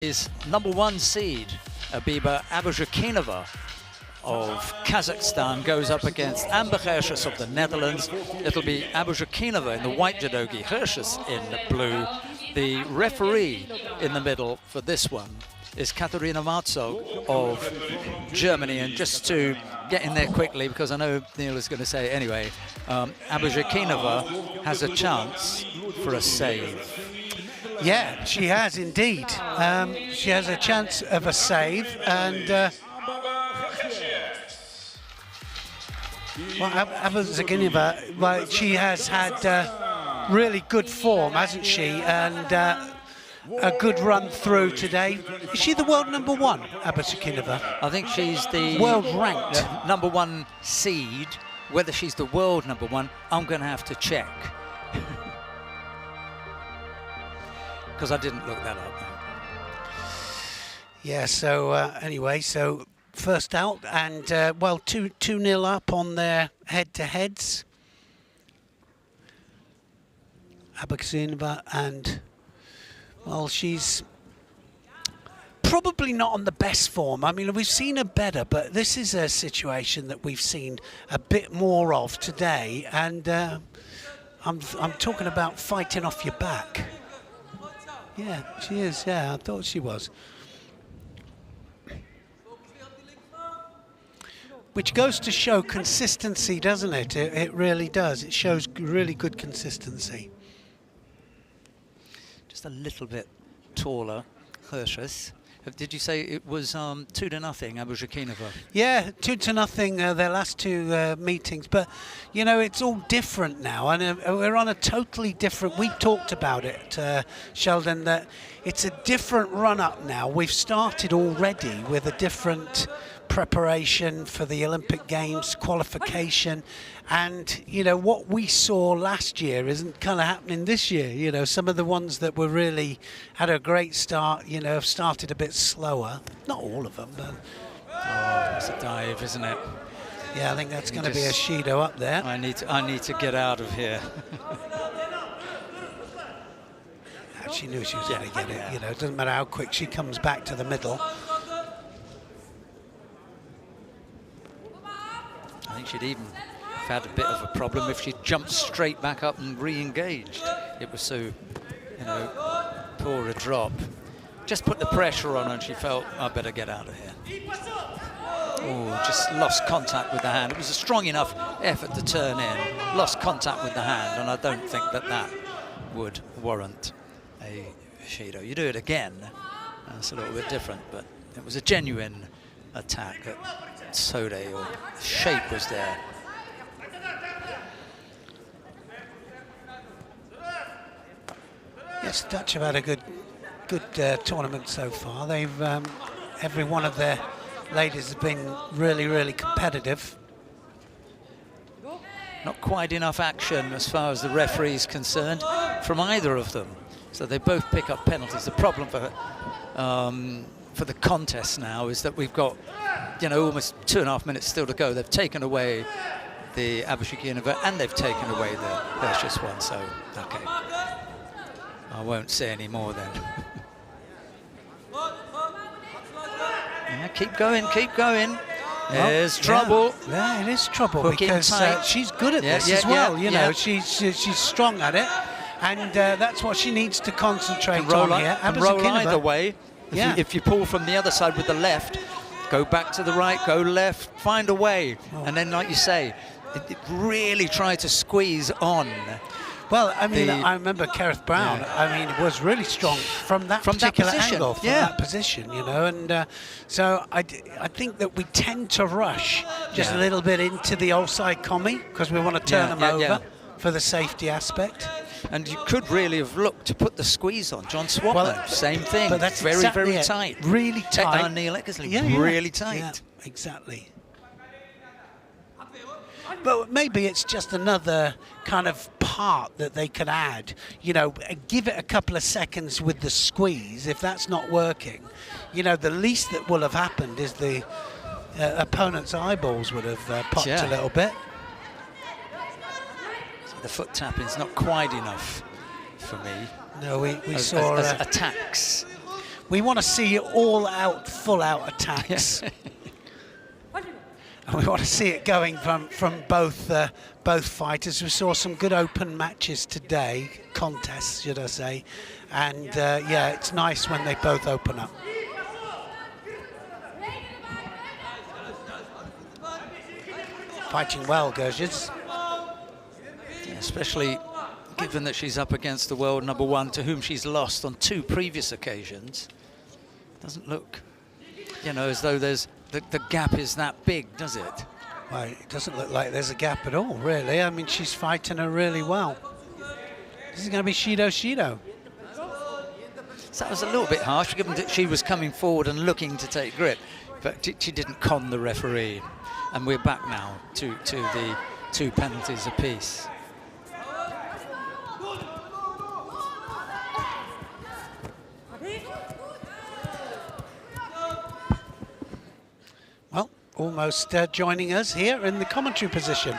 Is #1 seed Abiba ABUZHAKYNOVA of Kazakhstan goes up against Gersjes of the Netherlands. It'll be ABUZHAKYNOVA in the white judogi, Gersjes in blue. The referee in the middle for this one is Katarina Marzog of Germany. And just to get in there quickly, because I know Neil is going to say anyway, ABUZHAKYNOVA has a chance for a save. Yeah, she has indeed. She has a chance of a save, and ABUZHAKYNOVA, well, she has had really good form, hasn't she? And a good run through today. Is she the world #1, ABUZHAKYNOVA? I think she's the world ranked #1 seed. Whether she's the world #1, I'm going to have to check. Because I didn't look that up. Yeah, so anyway, so first out, and well, 2-0 up on their head-to-heads. ABUZHAKYNOVA, and well, she's probably not on the best form. I mean, we've seen her better, but this is a situation that we've seen a bit more of today, and I'm talking about fighting off your back. Yeah, she is. Yeah, I thought she was. Which goes to show consistency, doesn't it? It really does. It shows really good consistency. Just a little bit taller, Gersjes. Did you say it was 2-0 ABUZHAKYNOVA? Yeah, 2-0 their last two meetings, but you know, it's all different now, and we're on a totally different. We talked about it, Sheldon, that it's a different run-up now. We've started already with a different preparation for the Olympic Games qualification, and you know what we saw last year isn't kind of happening this year. You know, some of the ones that were really had a great start, you know, have started a bit slower. Not all of them, but oh, it's a dive, isn't it? Yeah, I think that's going to be a Judo up there. I need to get out of here. She knew she was going to get it. You know, it doesn't matter how quick she comes back to the middle. I think she'd even had a bit of a problem if she jumped straight back up and re-engaged. It was so, you know, poor a drop. Just put the pressure on her and she felt, I better get out of here. Oh, just lost contact with the hand. It was a strong enough effort to turn in. Lost contact with the hand, and I don't think that that would warrant a Judo. You do it again, that's a little bit different, but it was a genuine attack at Sode, or shape was there. Yes, the Dutch have had a good tournament so far. They've every one of their ladies has been really competitive. Not quite enough action as far as the referee is concerned from either of them, so they both pick up penalties. The problem for the contest now is that we've got, you know, almost 2.5 minutes still to go. They've taken away the ABUZHAKYNOVA and they've taken away the Gersjes one, so okay, I won't say any more then. Yeah, keep going, keep going. There's trouble. Yeah, it is trouble. Hook because she's good at this as well. You know, she's strong at it, and that's what she needs to concentrate on here. Roll either way. If you pull from the other side with the left, go back to the right, go left, find a way. And then, like you say, it really try to squeeze on. Well, I mean, I remember Kerith Brown, I mean, was really strong from that particular angle, from that position, you know. And so I think that we tend to rush just a little bit into the offside commie because we want to turn them over for the safety aspect. And you could really have looked to put the squeeze on. John Swapman, same thing. But that's very tight. Really tight. Neil Eckersley, really tight. Yeah, exactly. But maybe it's just another kind of part that they could add. You know, give it a couple of seconds with the squeeze. If that's not working, you know, the least that will have happened is the opponent's eyeballs would have popped a little bit. The foot tapping's not quite enough for me. No, we saw as attacks. We want to see all-out, full-out attacks. And we want to see it going from both fighters. We saw some good open matches today, contests, should I say. And yeah, it's nice when they both open up. Fighting well, Gersjes. Yeah, especially given that she's up against the world #1 to whom she's lost on 2 previous occasions. Doesn't look, you know, as though there's the gap is that big, does it? Well, it doesn't look like there's a gap at all, really. I mean, she's fighting her really well. This is going to be Shido. So that was a little bit harsh, given that she was coming forward and looking to take grip, but she didn't con the referee. And we're back now to the 2 penalties apiece. Well, almost joining us here in the commentary position.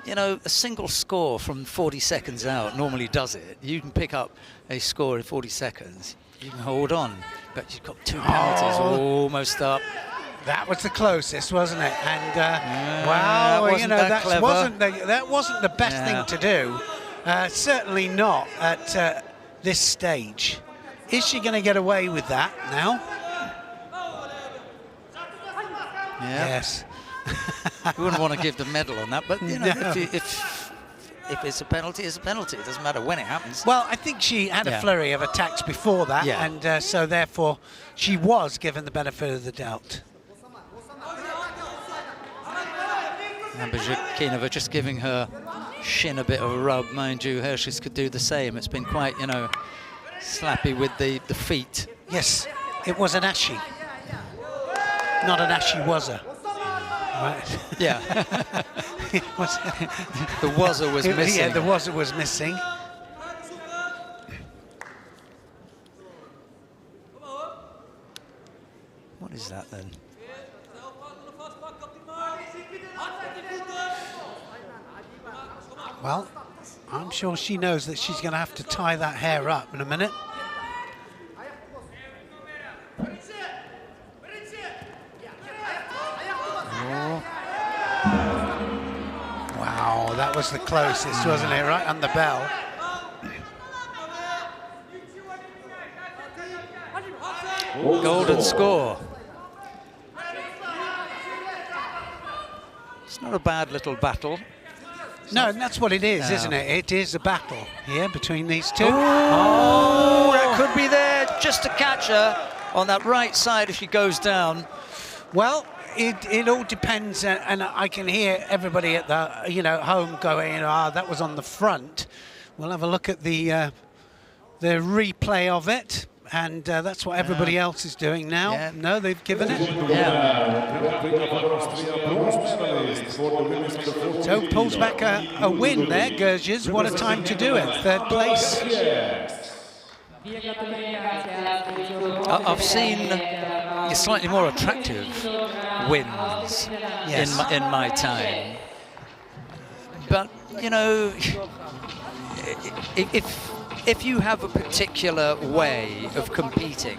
You know, a single score from 40 seconds out normally does it. You can pick up a score in 40 seconds. You can hold on, but you've got 2 penalties almost up. That was the closest, wasn't it? And wow, you know, that wasn't the best thing to do. Certainly not at this stage. Is she going to get away with that now? Yeah. Yes. You wouldn't want to give the medal on that, but you know, if it's a penalty, it's a penalty. It doesn't matter when it happens. Well, I think she had a flurry of attacks before that, and so therefore she was given the benefit of the doubt. ABUZHAKYNOVA just giving her shin a bit of a rub. Mind you, Gersjes could do the same. It's been quite, you know, slappy with the feet. Yes, it was an ashy. Not an ashy-wazzer. Right. Yeah. The wazzer was missing. Yeah, the wazzer was missing. What is that then? Well, I'm sure she knows that she's going to have to tie that hair up in a minute. Wow, that was the closest, wasn't it? Right on the bell. Golden score. It's not a bad little battle. No, and that's what it is, isn't it? It is a battle here between these two. Oh, that could be there just to catch her on that right side if she goes down. Well, it all depends, and I can hear everybody at the home going, that was on the front. We'll have a look at the replay of it, and that's what everybody else is doing now. Yeah. No, they've given it. Yeah. So pulls back a win there, Gersjes. What a time to do it. 3rd place. I've seen slightly more attractive wins in my time. But, you know, if you have a particular way of competing,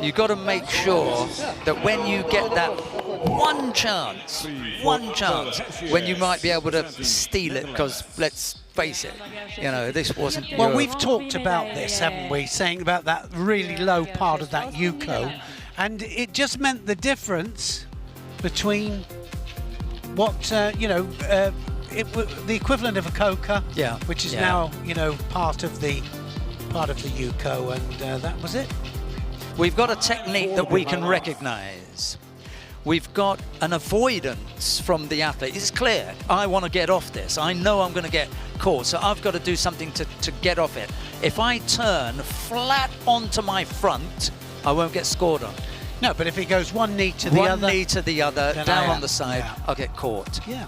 you've got to make sure that when you get that one chance, when you might be able to steal it, because let's face it, you know, this wasn't. Well, we've talked about this, haven't we? saying about that really low part of that Yuko, and it just meant the difference between what the equivalent of a Coca, which is now part of the Yuko, and that was it. We've got a technique that we can recognise. We've got an avoidance from the athlete. It's clear, I want to get off this. I know I'm going to get caught, so I've got to do something to get off it. If I turn flat onto my front, I won't get scored on. No, but if it goes one knee to the other, down on the side, I'll get caught. Yeah.